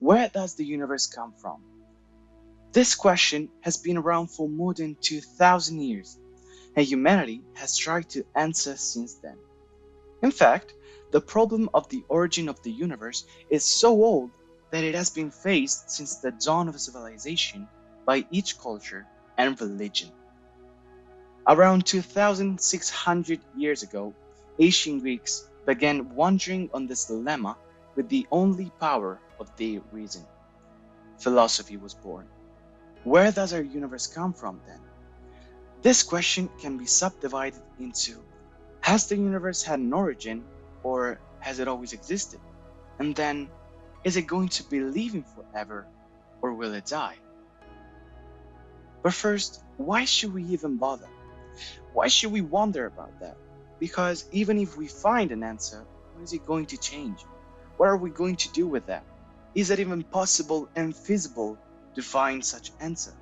Where does the universe come from? This question has been around for more than 2000 years, and humanity has tried to answer since then. In fact, the problem of the origin of the universe is so old that it has been faced since the dawn of civilization by each culture and religion. Around 2600 years ago, ancient Greeks began wondering on this dilemma with the only power of their reason. Philosophy was born. Where does our universe come from then? This question can be subdivided into: has the universe had an origin, or has it always existed? And then, is it going to be living forever, or will it die? But first, why should we even bother? Why should we wonder about that? Because even if we find an answer, what is it going to change? What are we going to do with that? Is it even possible and feasible to find such answer?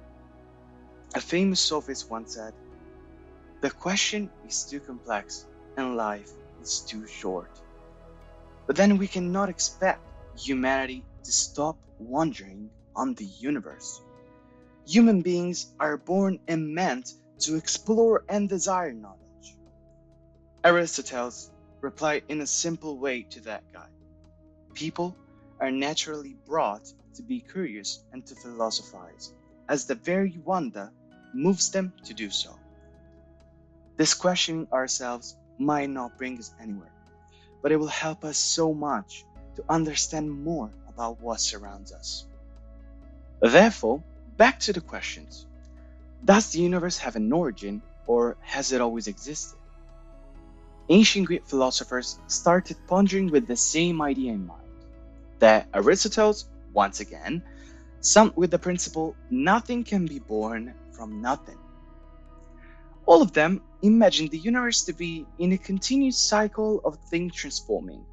A famous sophist once said, "The question is too complex and life is too short." But then we cannot expect humanity to stop wondering on the universe. Human beings are born and meant to explore and desire knowledge. Aristoteles replied in a simple way to that guy: people are naturally brought to be curious and to philosophize, as the very wonder moves them to do so. This questioning ourselves might not bring us anywhere, but it will help us so much to understand more about what surrounds us. Therefore, back to the questions. Does the universe have an origin, or has it always existed? Ancient Greek philosophers started pondering with the same idea in mind, that Aristoteles, once again, summed with the principle nothing can be born from nothing. All of them imagined the universe to be in a continuous cycle of things transforming.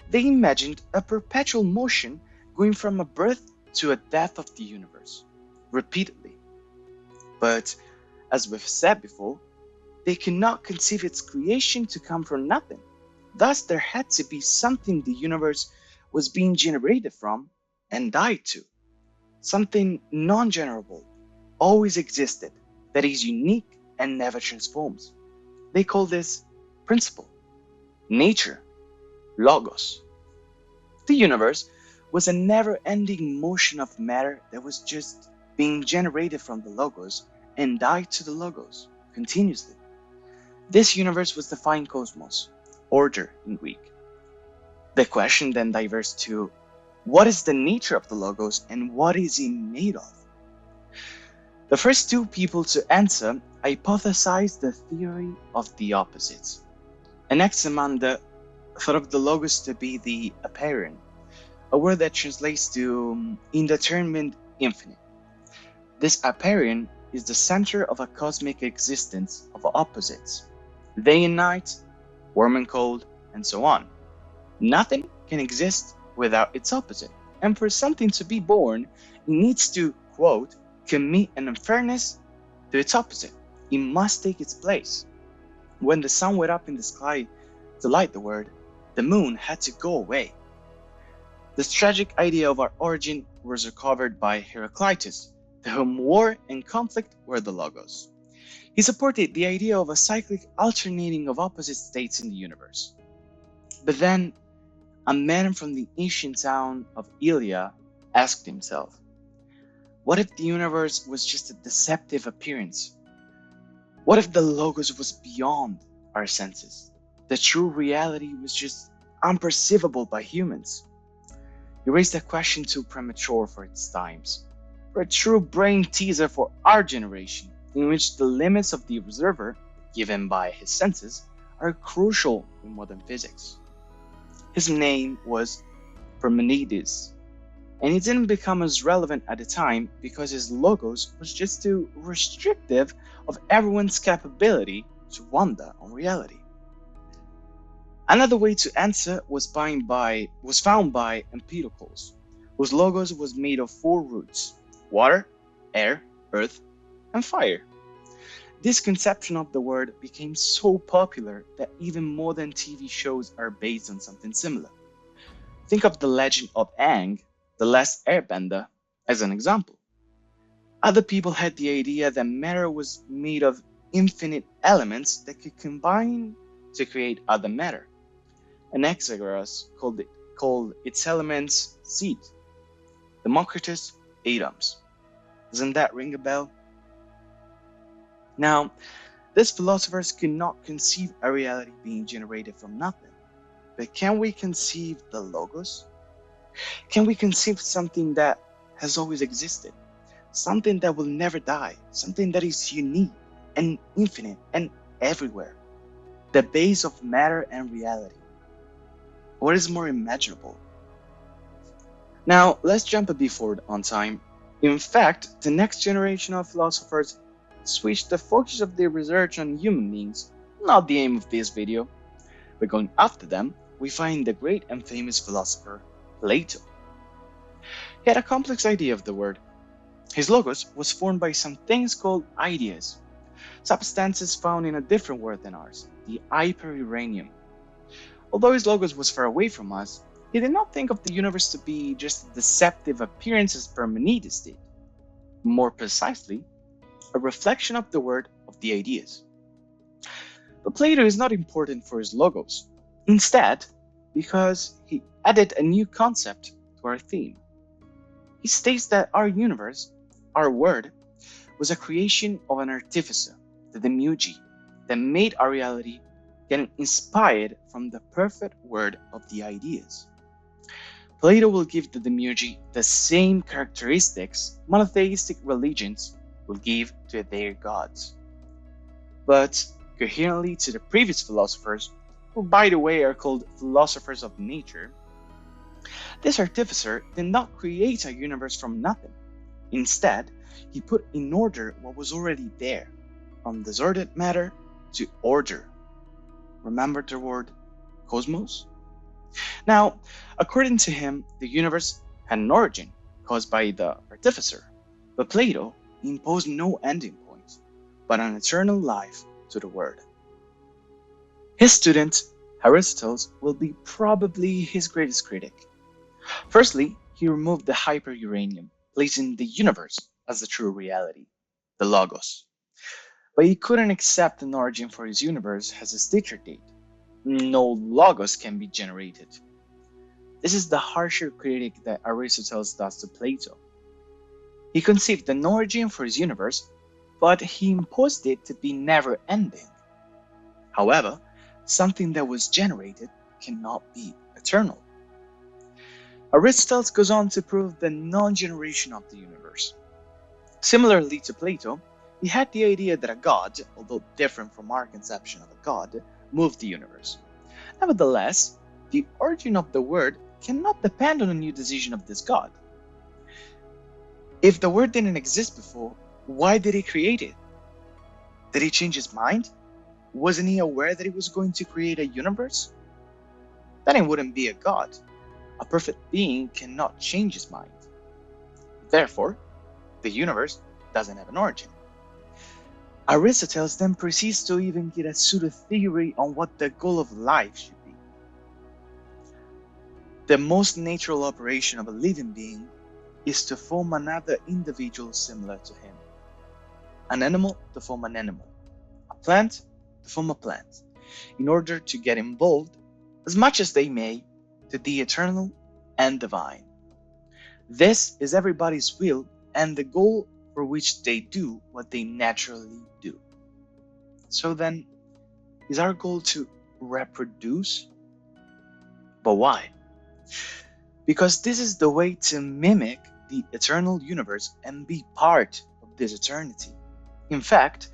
They imagined a perpetual motion going from a birth to a death of the universe, repeatedly. But, as we've said before, they could not conceive its creation to come from nothing. Thus, there had to be something the universe was being generated from and died to. Something non generable, always existed, that is unique and never transforms. They call this principle, nature, logos. The universe was a never ending motion of matter that was just being generated from the logos and died to the logos continuously. This universe was defined cosmos, order in Greek. The question then diverges to: what is the nature of the logos and what is it made of? The first two people to answer hypothesized the theory of the opposites. Anaximander thought of the logos to be the apeiron, a word that translates to indeterminate infinite. This apeiron is the center of a cosmic existence of opposites, day and night, warm and cold, and so on. Nothing can exist without its opposite, and for something to be born, it needs to, quote, commit an unfairness to its opposite. It must take its place. When the sun went up in the sky to light the world, the moon had to go away. This tragic idea of our origin was recovered by Heraclitus, to whom war and conflict were the logos. He supported the idea of a cyclic alternating of opposite states in the universe. But then, a man from the ancient town of Ilia asked himself, what if the universe was just a deceptive appearance? What if the logos was beyond our senses? The true reality was just unperceivable by humans. He raised that question too premature for its times, for a true brain teaser for our generation, in which the limits of the observer, given by his senses, are crucial in modern physics. His name was Parmenides, and he didn't become as relevant at the time because his logos was just too restrictive of everyone's capability to wonder on reality. Another way to answer was found by Empedocles, whose logos was made of four roots: water, air, earth, and fire. This conception of the word became so popular that even modern TV shows are based on something similar. Think of the legend of Aang, The Last Airbender as an example. Other people had the idea that matter was made of infinite elements that could combine to create other matter. Anaxagoras called its elements seed, Democritus atoms. Doesn't that ring a bell? Now, these philosophers could not conceive a reality being generated from nothing. But can we conceive the Logos? Can we conceive something that has always existed? Something that will never die, something that is unique and infinite and everywhere. The base of matter and reality. What is more imaginable? Now, let's jump a bit forward on time. In fact, the next generation of philosophers switched the focus of their research on human beings, not the aim of this video. But going after them, we find the great and famous philosopher Plato. He had a complex idea of the word. His logos was formed by some things called ideas, substances found in a different world than ours, the hyperuranium. Although his logos was far away from us, he did not think of the universe to be just a deceptive appearance as Parmenides did. More precisely, a reflection of the word of the ideas. But Plato is not important for his logos. Instead, because he added a new concept to our theme. He states that our universe, our word, was a creation of an artificer, the demiurge, that made our reality getting inspired from the perfect word of the ideas. Plato will give the demiurge the same characteristics monotheistic religions will give to their gods. But coherently to the previous philosophers, who by the way are called philosophers of nature, this artificer did not create a universe from nothing. Instead, he put in order what was already there, from disordered matter to order. Remember the word cosmos? Now, according to him, the universe had an origin caused by the artificer, but Plato imposed no ending point, but an eternal life to the word. His student, Aristoteles, will be probably his greatest critic. Firstly, he removed the hyperuranium, placing the universe as the true reality, the logos. But he couldn't accept an origin for his universe as a teacher date. No logos can be generated. This is the harsher critic that Aristoteles does to Plato. He conceived an origin for his universe, but he imposed it to be never-ending. However, something that was generated cannot be eternal. Aristoteles goes on to prove the non-generation of the universe. Similarly to Plato, he had the idea that a god, although different from our conception of a god, moved the universe. Nevertheless, the origin of the word cannot depend on a new decision of this god. If the word didn't exist before, why did he create it? Did he change his mind? Wasn't he aware that he was going to create a universe? Then it wouldn't be a god. A perfect being cannot change his mind. Therefore, the universe doesn't have an origin. Aristoteles then proceeds to even get a pseudo-theory on what the goal of life should be. The most natural operation of a living being is to form another individual similar to him. An animal to form an animal. A plant to form a plant, in order to get involved, as much as they may, to the eternal and divine. This is everybody's will and the goal for which they do what they naturally do. So then, is our goal to reproduce? But why? Because this is the way to mimic the eternal universe and be part of this eternity. In fact,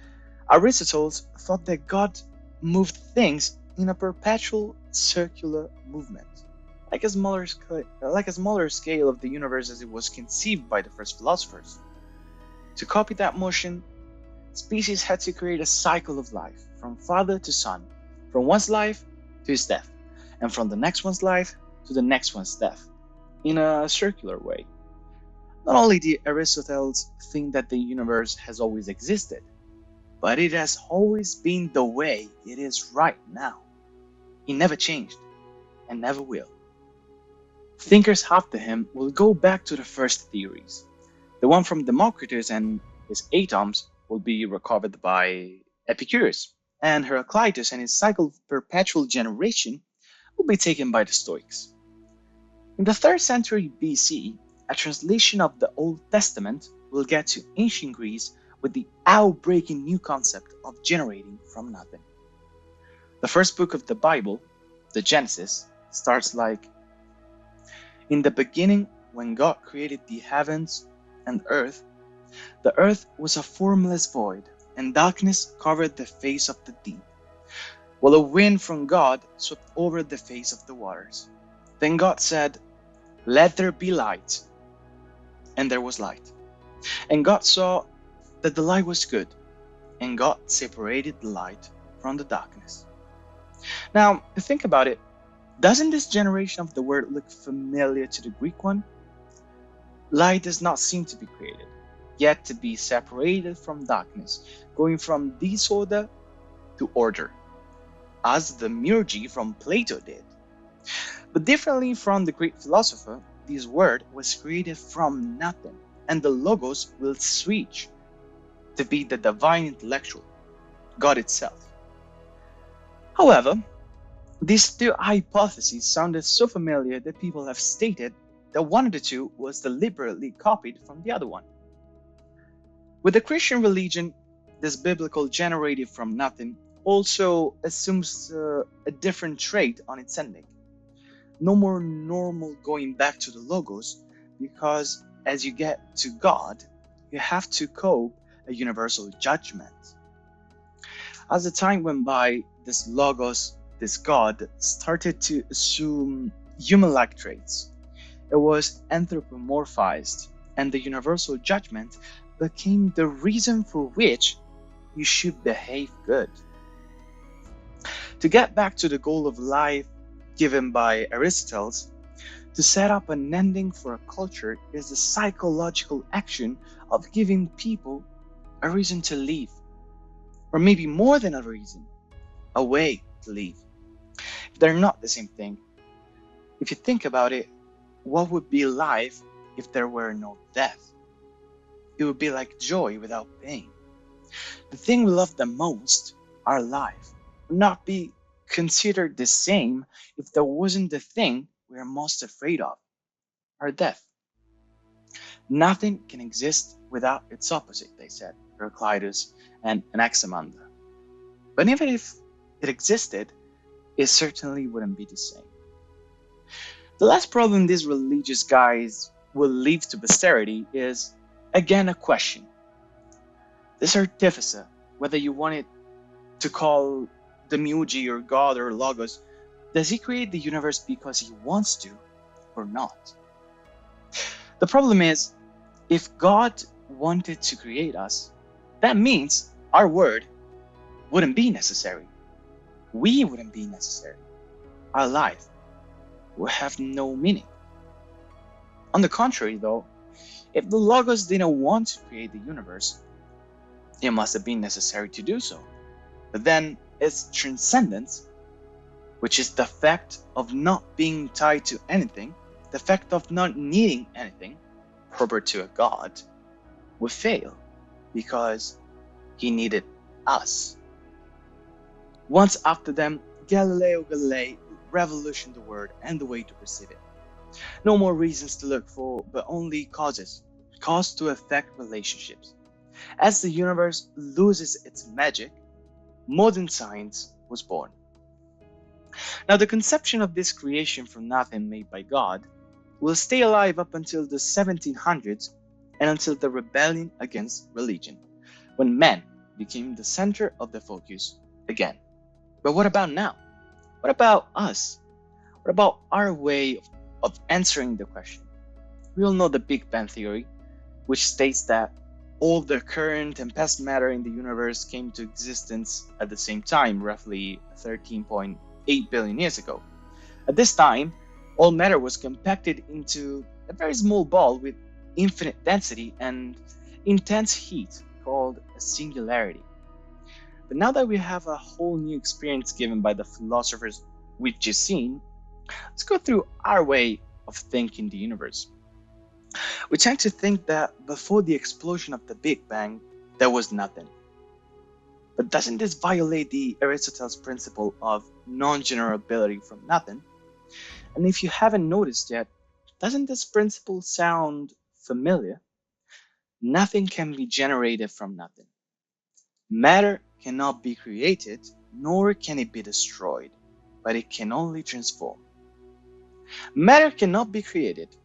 Aristotle thought that God moved things in a perpetual circular movement, like a smaller scale of the universe as it was conceived by the first philosophers. To copy that motion, species had to create a cycle of life, from father to son, from one's life to his death, and from the next one's life to the next one's death, in a circular way. Not only did Aristotle think that the universe has always existed, but it has always been the way it is right now. It never changed, and never will. Thinkers after him will go back to the first theories. The one from Democritus and his atoms will be recovered by Epicurus, and Heraclitus and his cycle of perpetual generation will be taken by the Stoics. In the 3rd century BC, a translation of the Old Testament will get to ancient Greece with the outbreaking new concept of generating from nothing. The first book of the Bible, the Genesis, starts like, "In the beginning, when God created the heavens and the earth was a formless void, and darkness covered the face of the deep, while a wind from God swept over the face of the waters. Then God said, 'Let there be light,' and there was light. And God saw that the light was good, and God separated the light from the darkness." Now, think about it. Doesn't this generation of the word look familiar to the Greek one? Light does not seem to be created, yet to be separated from darkness, going from disorder to order, as the Periergy from Plato did. But differently from the great philosopher, this word was created from nothing, and the Logos will switch to be the divine intellectual, God itself. However, these two hypotheses sounded so familiar that people have stated that one of the two was deliberately copied from the other one. With the Christian religion, this biblical generated from nothing also assumes a different trait on its ending. No more normal going back to the Logos, because as you get to God, you have to cope a universal judgment. As the time went by, this Logos, this God, started to assume human-like traits. It was anthropomorphized, and the universal judgment became the reason for which you should behave good. To get back to the goal of life given by Aristoteles, to set up an ending for a culture is the psychological action of giving people a reason to live, or maybe more than a reason, a way to live. They're not the same thing. If you think about it, what would be life if there were no death? It would be like joy without pain. The thing we love the most, our life, would not be considered the same if there wasn't the thing we are most afraid of, our death. Nothing can exist without its opposite, they said, Heraclitus and Anaximander. But even if it existed, it certainly wouldn't be the same. The last problem these religious guys will leave to posterity is, again, a question. This artificer, whether you want it to call the Muji or God or Logos, does he create the universe because he wants to or not? The problem is, if God wanted to create us, that means our word wouldn't be necessary. We wouldn't be necessary. Our life would have no meaning. On the contrary, though, if the Logos didn't want to create the universe, it must have been necessary to do so. But then its transcendence, which is the fact of not being tied to anything, the fact of not needing anything, proper to a god, would fail because he needed us. Once after them, Galileo Galilei revolutionized the word and the way to perceive it. No more reasons to look for, but only causes. Cause to affect relationships. As the universe loses its magic, modern science was born. Now, the conception of this creation from nothing made by God will stay alive up until the 1700s and until the rebellion against religion, when man became the center of the focus again. But what about now? What about us? What about our way of answering the question? We all know the Big Bang Theory, which states that all the current and past matter in the universe came to existence at the same time, roughly 13.8 billion years ago. At this time, all matter was compacted into a very small ball with infinite density and intense heat called a singularity. But now that we have a whole new experience given by the philosophers we've just seen, let's go through our way of thinking the universe. We tend to think that before the explosion of the Big Bang, there was nothing. But doesn't this violate the Aristotle's principle of non-generability from nothing? And if you haven't noticed yet, doesn't this principle sound familiar? Nothing can be generated from nothing. Matter cannot be created, nor can it be destroyed, but it can only transform. Matter cannot be created,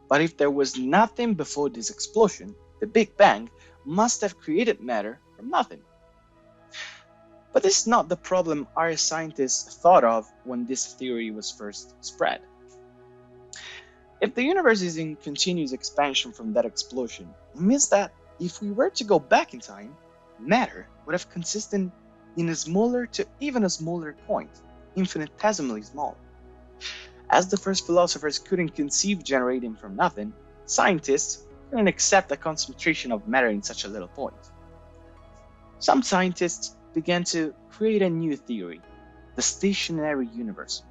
but if there was nothing before this explosion, the Big Bang must have created matter from nothing. But this is not the problem our scientists thought of when this theory was first spread. If the universe is in continuous expansion from that explosion, it means that if we were to go back in time, matter would have consisted in a smaller to even a smaller point, infinitesimally small. As the first philosophers couldn't conceive generating from nothing, scientists couldn't accept a concentration of matter in such a little point. Some scientists began to create a new theory, the stationary universe,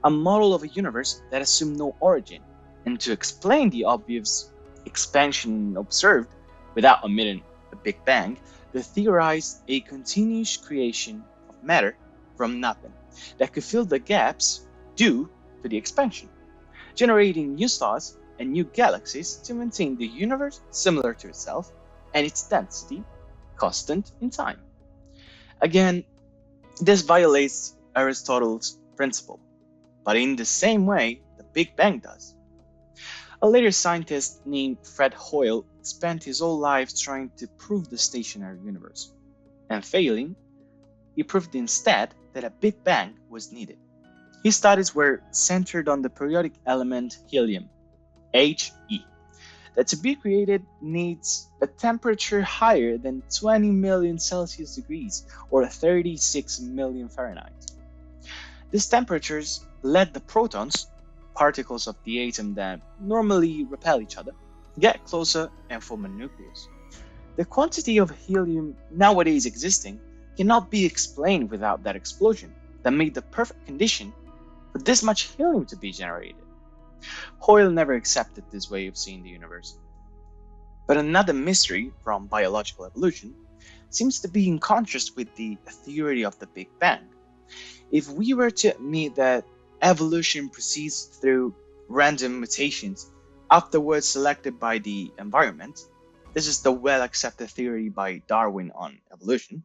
a model of a universe that assumed no origin, and to explain the obvious expansion observed without omitting the Big Bang, they theorized a continuous creation of matter from nothing that could fill the gaps due to the expansion, generating new stars and new galaxies to maintain the universe similar to itself and its density constant in time. Again, this violates Aristotle's principle, but in the same way the Big Bang does. A later scientist named Fred Hoyle spent his whole life trying to prove the stationary universe, and failing, he proved instead that a Big Bang was needed. His studies were centered on the periodic element helium, He, that to be created needs a temperature higher than 20 million Celsius degrees or 36 million Fahrenheit. These temperatures let the protons, particles of the atom that normally repel each other, get closer and form a nucleus. The quantity of helium nowadays existing cannot be explained without that explosion that made the perfect condition for this much helium to be generated. Hoyle never accepted this way of seeing the universe. But another mystery from biological evolution seems to be in contrast with the theory of the Big Bang. If we were to admit that evolution proceeds through random mutations afterwards selected by the environment, this is the well-accepted theory by Darwin on evolution,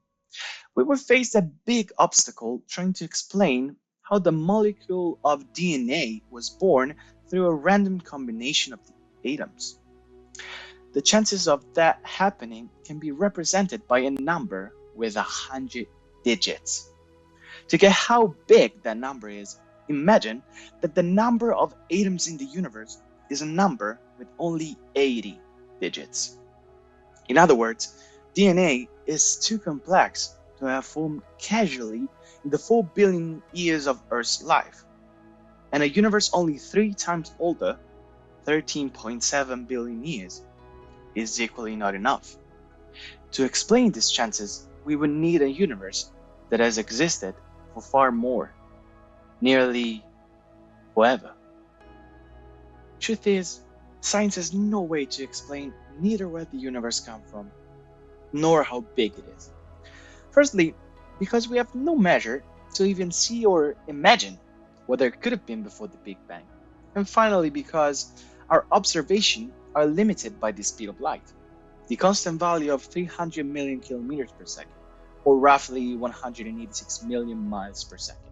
we would face a big obstacle trying to explain how the molecule of DNA was born through a random combination of the atoms. The chances of that happening can be represented by a number with 100 digits. To get how big that number is, imagine that the number of atoms in the universe is a number with only 80 digits. In other words, DNA is too complex to have formed casually in the 4 billion years of Earth's life, and a universe only 3 times older, 13.7 billion years, is equally not enough. To explain these chances, we would need a universe that has existed for far more, nearly forever. Truth is, science has no way to explain neither where the universe comes from, nor how big it is. Firstly, because we have no measure to even see or imagine what there could have been before the Big Bang. And finally, because our observations are limited by the speed of light, the constant value of 300 million kilometers per second, or roughly 186 million miles per second.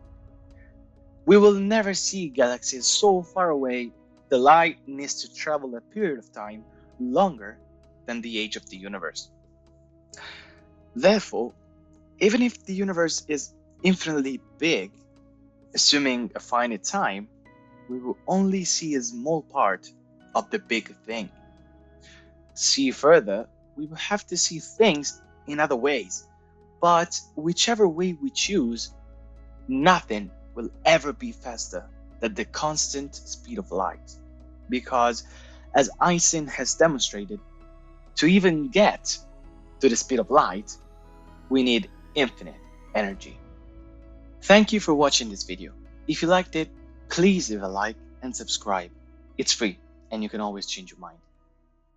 We will never see galaxies so far away the light needs to travel a period of time longer than the age of the universe. Therefore, even if the universe is infinitely big, assuming a finite time, we will only see a small part of the big thing. To see further, we will have to see things in other ways, but whichever way we choose, nothing will ever be faster than the constant speed of light, because, as Einstein has demonstrated, to even get to the speed of light, we need infinite energy. Thank you for watching this video. If you liked it, please leave a like and subscribe. It's free, and you can always change your mind.